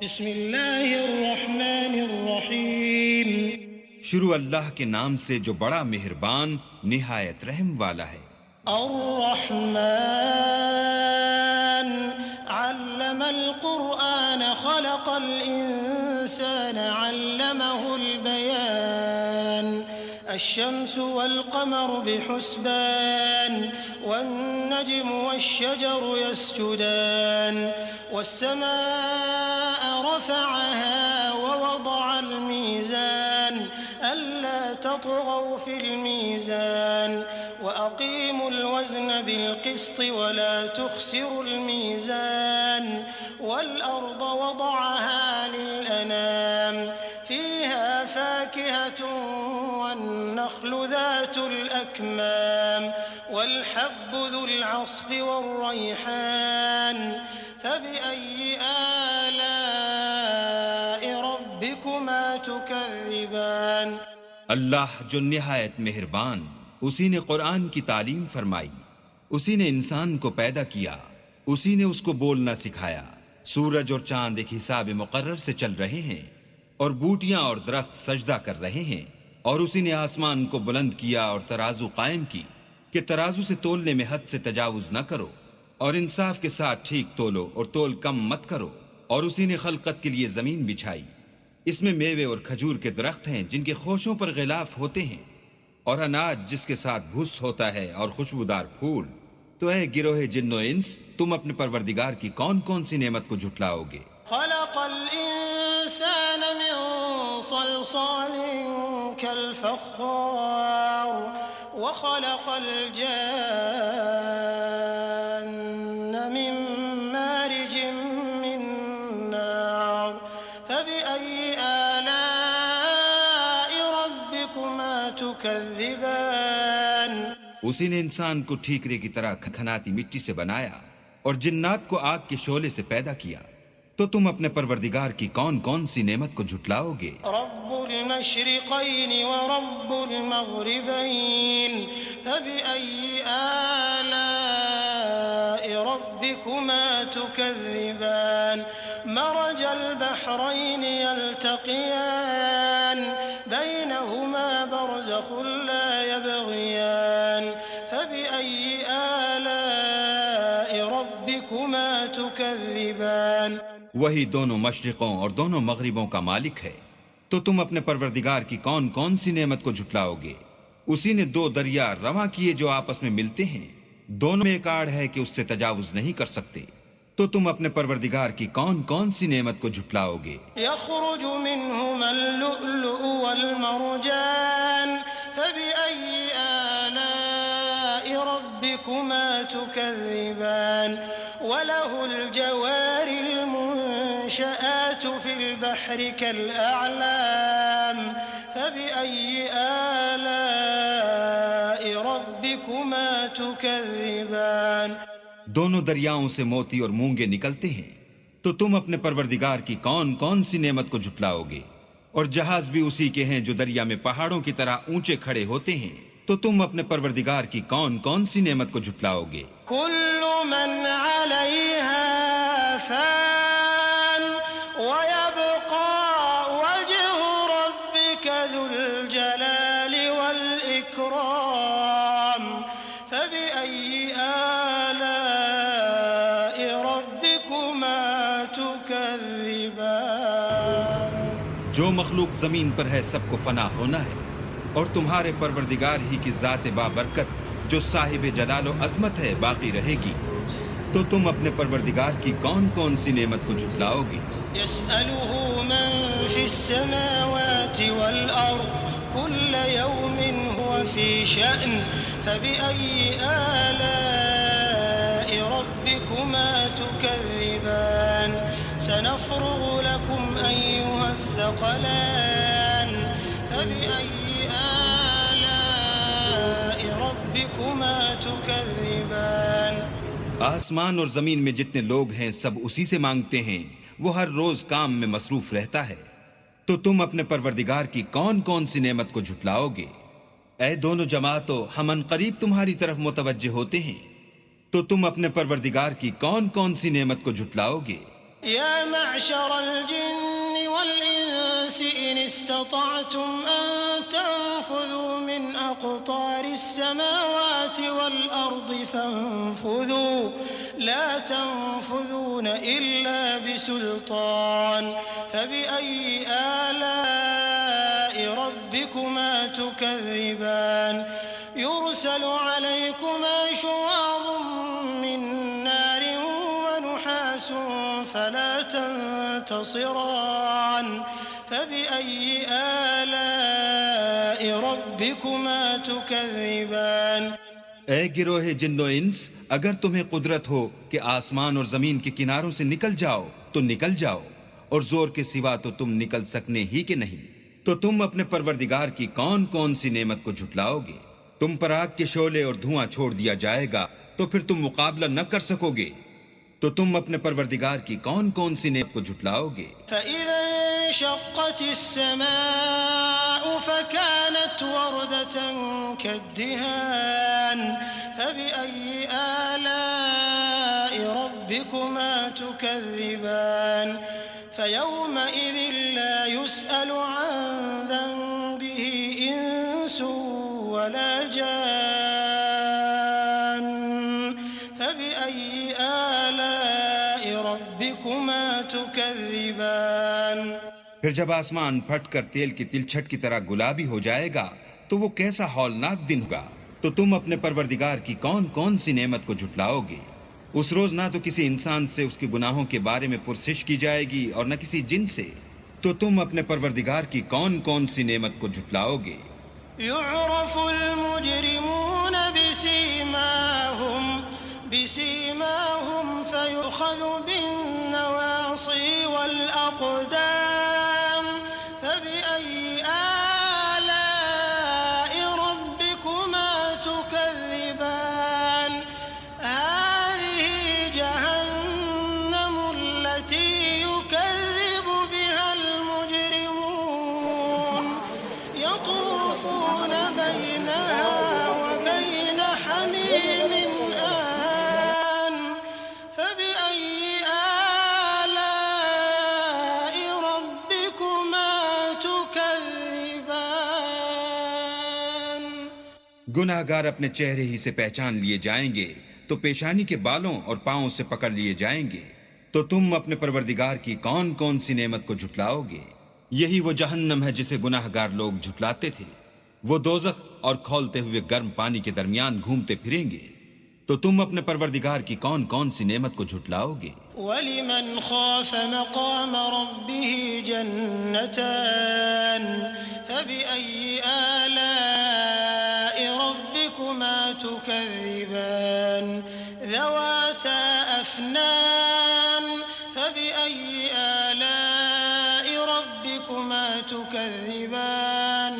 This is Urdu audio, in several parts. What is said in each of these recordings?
بسم اللہ الرحمن الرحیم. شروع اللہ کے نام سے جو بڑا مہربان نہایت رحم والا ہے. الرحمن علم القرآن خلق الإنسان علمه البيان. الشمس والقمر بحسبان والنجم والشجر يسجدان والسماء رفعها ووضع الميزان ألا تطغوا في الميزان وأقيموا الوزن بالقسط ولا تخسروا الميزان والأرض وضعها للأنام فيها فاكهة والنخل ذات الأكمام والحب ذو العصف والريحان فبأي آلاء ربكما تكذبان. اللہ جو نہایت مہربان، اسی نے قرآن کی تعلیم فرمائی، اسی نے انسان کو پیدا کیا، اسی نے اس کو بولنا سکھایا. سورج اور چاند ایک حساب مقرر سے چل رہے ہیں اور بوٹیاں اور درخت سجدہ کر رہے ہیں. اور اسی نے آسمان کو بلند کیا اور ترازو قائم کی کہ ترازو سے تولنے میں حد سے تجاوز نہ کرو اور انصاف کے ساتھ ٹھیک تولو اور تول کم مت کرو. اور اسی نے خلقت کے لیے زمین بچھائی، اس میں میوے اور کھجور کے درخت ہیں جن کے خوشوں پر غلاف ہوتے ہیں، اور اناج جس کے ساتھ بھس ہوتا ہے اور خوشبودار پھول. تو اے گروہ جن و انس، تم اپنے پروردگار کی کون کون سی نعمت کو جھٹلاؤ گے؟ خلق الإنسان من صلصال كالفخار وخلق الجان من مارج من نار فبأي آلاء ربكما تكذبان. اسی نے انسان کو ٹھیکرے کی طرح کھنکھناتی مٹی سے بنایا اور جنات کو آگ کے شعلے سے پیدا کیا. تو تم اپنے پروردگار کی کون کون سی نعمت کو جھٹلاؤ گے؟ رب المشرقین ورب المغربین فبأي آلاء ربكما تكذبان. مرج البحرين يلتقيان بينهما برزخ لا يبغيان فبأي آلاء ربكما تكذبان. وہی دونوں مشرقوں اور دونوں مغربوں کا مالک ہے. تو تم اپنے پروردگار کی کون کون سی نعمت کو جھٹلاؤ گے؟ اسی نے دو دریا رواں کیے جو آپس میں ملتے ہیں، دونوں میں ایک آڑ ہے کہ اس سے تجاوز نہیں کر سکتے. تو تم اپنے پروردگار کی کون کون سی نعمت کو جھٹلاؤ گے؟ يخرج منهما اللؤلؤ والمرجان فبأي آلاء ربكما تكذبان. وله الجوار المنشآت في البحر كالأعلام فبأي آلاء ربكما تكذبان. دونوں دریاؤں سے موتی اور مونگے نکلتے ہیں. تو تم اپنے پروردگار کی کون کون سی نعمت کو جھٹلاؤ گے؟ اور جہاز بھی اسی کے ہیں جو دریا میں پہاڑوں کی طرح اونچے کھڑے ہوتے ہیں. تو تم اپنے پروردگار کی کون کون سی نعمت کو جھٹلاؤ گے؟ كل من عليها فان ويبقى وجه ربك ذو الجلال والإكرام فبأي آلاء ربكما تكذبان. جو مخلوق زمین پر ہے سب کو فنا ہونا ہے، اور تمہارے پروردگار ہی کی ذات بابرکت جو صاحب جلال و عظمت ہے باقی رہے گی. تو تم اپنے پروردگار کی کون کون سی نعمت کو جھٹلاؤ گے؟ يسأله من في السماوات والأرض كل يوم هو في شأن فبأي آلاء ربكما تكذبان. سنفرغ لكم أيها الثقلان فبأي آلاء ربكما تكذبان. آسمان اور زمین میں جتنے لوگ ہیں سب اسی سے مانگتے ہیں، وہ ہر روز کام میں مصروف رہتا ہے. تو تم اپنے پروردگار کی کون کون سی نعمت کو جھٹلاؤ گے؟ اے دونوں جماعتوں، ہم ان قریب تمہاری طرف متوجہ ہوتے ہیں. تو تم اپنے پروردگار کی کون کون سی نعمت کو جھٹلاؤ گے؟ يا معشر الجن والإنس إن استطعتم أن تنفذوا من أقطار السماوات والأرض فانفذوا لا تنفذون إلا بسلطان فبأي آلاء ربكما تكذبان يرسل عليكما شواظ من نار ونحاس فلا تنتصران فبأي آلاء ربكما تكذبان اے گروہ جن و انس، اگر تمہیں قدرت ہو کہ آسمان اور زمین کے کناروں سے نکل جاؤ تو نکل جاؤ، اور زور کے سوا تو تم نکل سکنے ہی کہ نہیں، تو تم اپنے پروردگار کی کون کون سی نعمت کو جھٹلاؤ گے؟ تم پر آگ کے شعلے اور دھواں چھوڑ دیا جائے گا تو پھر تم مقابلہ نہ کر سکو گے، تو تم اپنے پروردگار کی کون کون سی نعمت کو جھٹلاؤ گے؟ فَإِذَا انشقت السماء فكانت وردة كالدهان فبأي آلاء ربكما تكذبان فيومئذ لا يسأل عن ذنبه إنس ولا جان فبأي آلاء ربكما تكذبان پھر جب آسمان پھٹ کر تیل کی تلچھٹ کی طرح گلابی ہو جائے گا تو وہ کیسا ہولناک دن ہوگا، تو تم اپنے پروردگار کی کون کون سی نعمت کو جھٹلاؤ گے؟ اس روز نہ تو کسی انسان سے اس کے گناہوں کے بارے میں پرسش کی جائے گی اور نہ کسی جن سے، تو تم اپنے پروردگار کی کون کون سی نعمت کو جھٹلاؤ گے؟ يعرف المجرمون بسيماهم فيؤخذ بالنواصي والأقدام فبأي آلاء ربكما تكذبان هذه جهنم التي يكذب بها المجرمون يطوفون بينها وبين حميم آن فبأي آلاء ربكما تكذبان گناہ گار اپنے چہرے ہی سے پہچان لیے جائیں گے تو پیشانی کے بالوں اور پاؤں سے پکڑ لیے جائیں گے، تو تم اپنے پروردگار کی کون کون سی نعمت کو جھٹلاؤ گے؟ یہی وہ جہنم ہے جسے گناہ گار لوگ جھٹلاتے تھے، وہ دوزخ اور کھولتے ہوئے گرم پانی کے درمیان گھومتے پھریں گے، تو تم اپنے پروردگار کی کون کون سی نعمت کو جھٹلاؤ گے؟ ولمن خاف مقام ربه جنتان فبأي آلاء ربكما تكذبان ذواتا أفنان فبأي آلاء ربكما تكذبان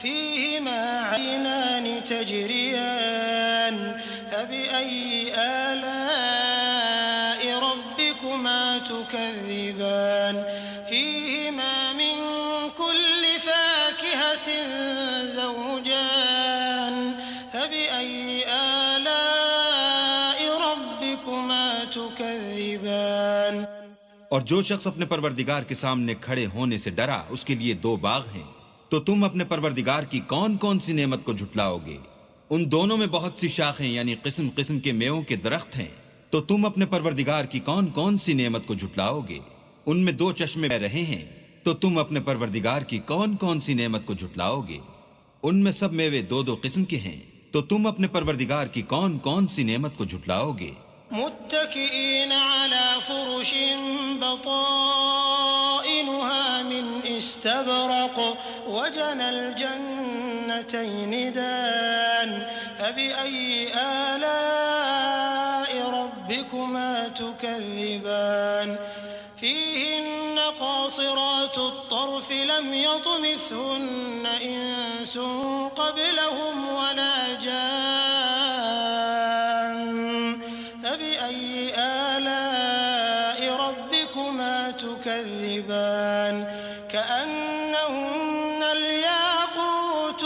فيهما عينان تجريان فبأي آلاء ربكما تكذبان فيهما من كل فاكهة زوجان فبأي آلاء ربكما تكذبان اور جو شخص اپنے پروردگار کے سامنے کھڑے ہونے سے ڈرا اس کے لیے دو باغ ہیں، تو تم اپنے پروردگار کی کون کون سی نعمت کو جھٹلاؤ گے؟ ان دونوں میں بہت سی شاخیں یعنی قسم قسم کے میووں کے درخت ہیں، تو تم اپنے پروردگار کی کون کون سی نعمت کو جھٹلاؤ گے؟ ان میں دو چشمے بہ رہے ہیں، تو تم اپنے پروردگار کی کون کون سی نعمت کو جھٹلاؤ گے؟ ان میں سب میوے دو دو قسم کے ہیں، تو تم اپنے پروردگار کی کون کون سی نعمت کو جھٹلاؤ گے؟ متكئين على فرش بطائنها من استبرق وجنى الجنتين دان فبأي آلاء ربكما تكذبان فيهن قاصرات الطرف لم يطمثهن إنس قبلهم ولا جان فبأي آلاء ربكما تكذبان كأنهن الياقوت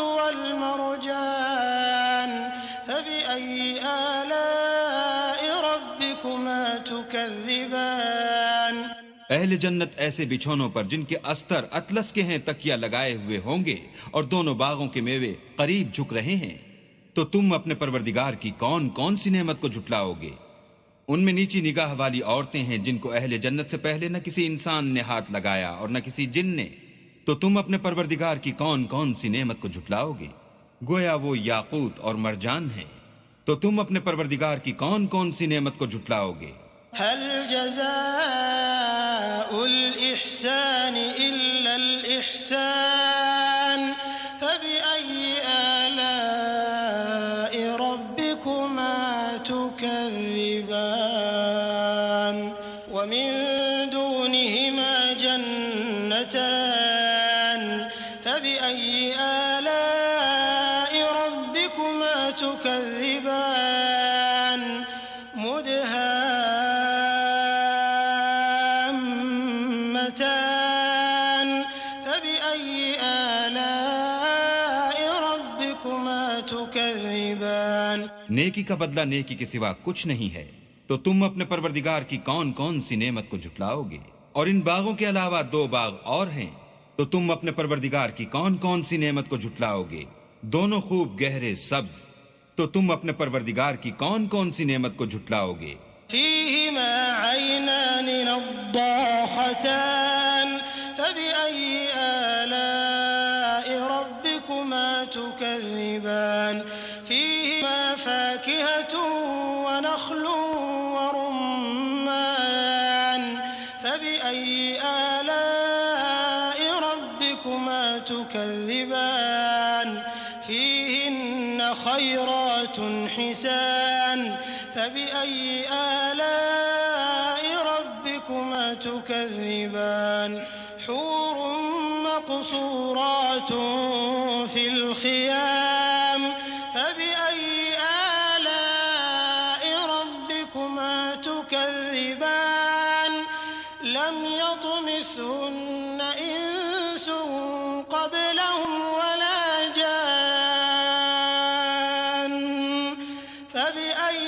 والمرجان فبأي آلاء ربكما تكذبان اہل جنت ایسے بچھونوں پر جن کے استر اطلس کے ہیں تکیہ لگائے ہوئے ہوں گے اور دونوں باغوں کے میوے قریب جھک رہے ہیں. تو تم اپنے پروردگار کی کون کون سی نعمت کو جھٹلاؤ گے؟ ان میں نیچی نگاہ والی عورتیں ہیں جن کو اہل جنت سے پہلے نہ کسی انسان نے ہاتھ لگایا اور نہ کسی جن نے. تو تم اپنے پروردگار کی کون کون سی نعمت کو جھٹلاؤ گے؟ گویا وہ یاقوت اور مرجان ہیں. تو تم اپنے پروردگار کی کون کون سی نعمت کو جھٹلاؤ گے؟ هل جزاء الإحسان إلا الإحسان فبأي آلاء ربكما تكذبان ومن دونهما جنتان فبأي آلاء ربكما تكذبان مدهامتان فبأي آلاء ربكما تكذبان. نیکی کا بدلہ نیکی کے سوا کچھ نہیں ہے. تو تم اپنے پروردگار کی کون کون سی نعمت کو جھٹلاؤ گے؟ اور ان باغوں کے علاوہ 2 باغ اور ہیں. تو تم اپنے پروردگار کی کون کون سی نعمت کو جھٹلاؤ گے؟ دونوں خوب گہرے سبز. تو تم اپنے پروردگار کی کون کون سی نعمت کو جھٹلاؤ گے؟ فيهما عينان نضاختان فبأي آلاء ربكما تكذبان. فيهما فاكهة ونخل ورمان فبأي آلاء ربكما تكذبان. فيهن خيرات حسان فبأي آلاء ربكما تكذبان. حور مقصورات في الخيام فبأي آلاء ربكما تكذبان. لم يطمثهن إنس قبلهم ولا جان فبأي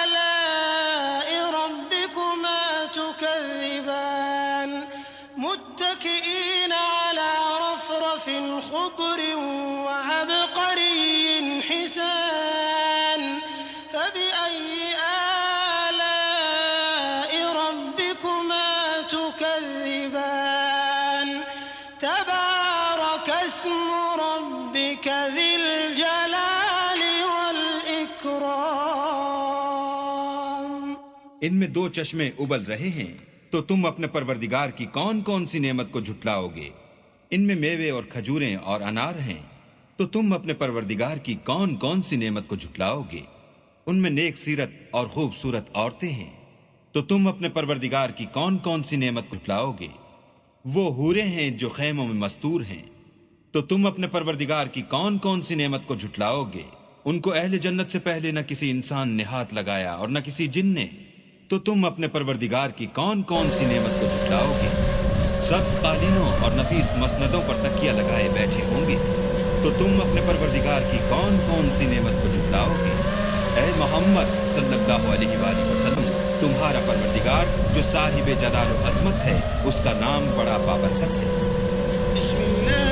آلاء ربكما تكذبان. متكئين على رفرف خضر وعبقري حسان فبأي آلاء ربكما تكذبان. تبارك اسم ربك ذي الجلال والإكرام. ان میں 2 چشمے ابل رہے ہیں. تو تم اپنے پروردگار کی کون کون سی نعمت کو جھٹلاؤ گے؟ ان میں میوے اور کھجوریں اور انار ہیں. تو تم اپنے پروردگار کی کون کون سی نعمت کو جھٹلاؤ گے؟ ان میں نیک سیرت اور خوبصورت عورتیں ہیں. تو تم اپنے پروردگار کی کون کون سی نعمت کو جھٹلاؤ گے؟ وہ حوریں ہیں جو خیموں میں مستور ہیں. تو تم اپنے پروردگار کی کون کون سی نعمت کو جھٹلاؤ گے؟ ان کو اہل جنت سے پہلے نہ کسی انسان نے ہاتھ لگایا اور نہ کسی جن نے. تو تم اپنے پروردگار کی کون کون سی نعمت کو جھٹلاؤ گے؟ سبز قالینوں اور نفیس مسندوں پر تکیہ لگائے بیٹھے ہوں گے. تو تم اپنے پروردگار کی کون کون سی نعمت کو جھٹلاؤ گے؟ اے محمد صلی اللہ علیہ وآلہ وسلم، تمہارا پروردگار جو صاحب جلال و عظمت ہے، اس کا نام بڑا بابرکت ہے. بسم الله